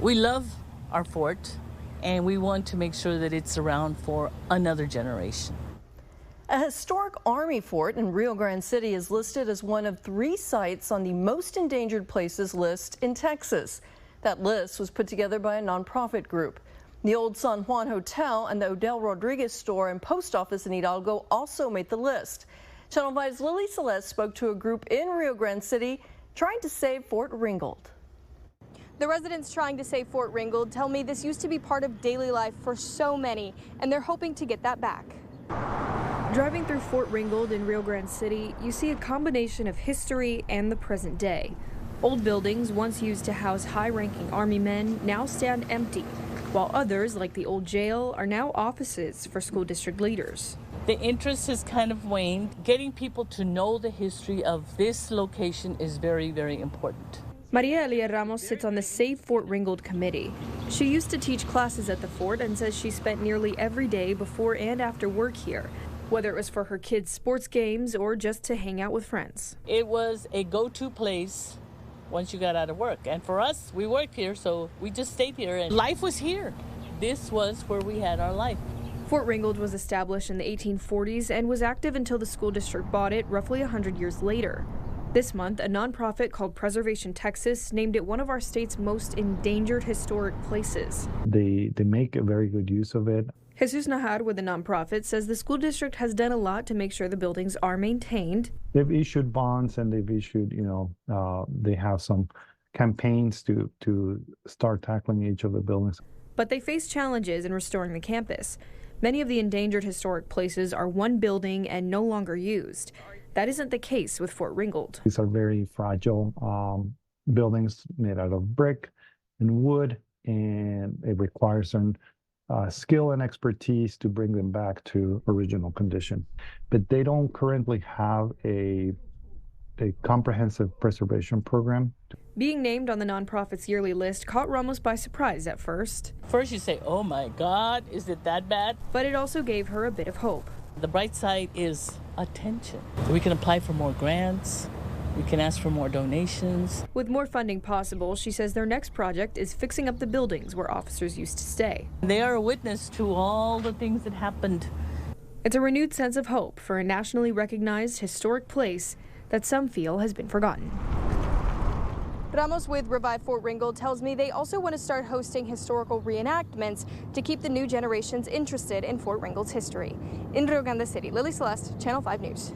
We love our fort, and we want to make sure that it's around for another generation. A historic Army fort in Rio Grande City is listed as one of 3 sites on the most endangered places list in Texas. That list was put together by a nonprofit group. The old San Juan Hotel and the Odell Rodriguez store and post office in Hidalgo also made the list. Channel 5's Lily Celeste spoke to a group in Rio Grande City trying to save Fort Ringgold. The residents trying to save Fort Ringgold tell me this used to be part of daily life for so many, and they're hoping to get that back. Driving through Fort Ringgold in Rio Grande City, you see a combination of history and the present day. Old buildings once used to house high-ranking Army men now stand empty, while others, like the old jail, are now offices for school district leaders. The interest has kind of waned. Getting people to know the history of this location is very, very important. Maria Elia Ramos sits on the Save Fort Ringgold committee. She used to teach classes at the fort and says she spent nearly every day before and after work here, whether it was for her kids' sports games or just to hang out with friends. It was a go-to place once you got out of work. And for us, we worked here, so we just stayed here and life was here. This was where we had our life. Fort Ringgold was established in the 1840s and was active until the school district bought it roughly 100 years later. This month, a nonprofit called Preservation Texas named it one of our state's most endangered historic places. They make a very good use of it. Jesus Najar with the nonprofit says the school district has done a lot to make sure the buildings are maintained. They've issued bonds and they've issued, they have some campaigns to start tackling each of the buildings. But they face challenges in restoring the campus. Many of the endangered historic places are one building and no longer used. That isn't the case with Fort Ringgold. These are very fragile buildings made out of brick and wood, and it requires some skill and expertise to bring them back to original condition. But they don't currently have a comprehensive preservation program. Being named on the nonprofit's yearly list caught Ramos by surprise at first. First you say, oh my God, is it that bad? But it also gave her a bit of hope. The bright side is attention. We can apply for more grants. We can ask for more donations. With more funding possible, she says their next project is fixing up the buildings where officers used to stay. They are a witness to all the things that happened. It's a renewed sense of hope for a nationally recognized historic place that some feel has been forgotten. Ramos with Revive Fort Ringgold tells me they also want to start hosting historical reenactments to keep the new generations interested in Fort Ringgold's history. In Rio Grande City, Lily Celeste, Channel 5 News.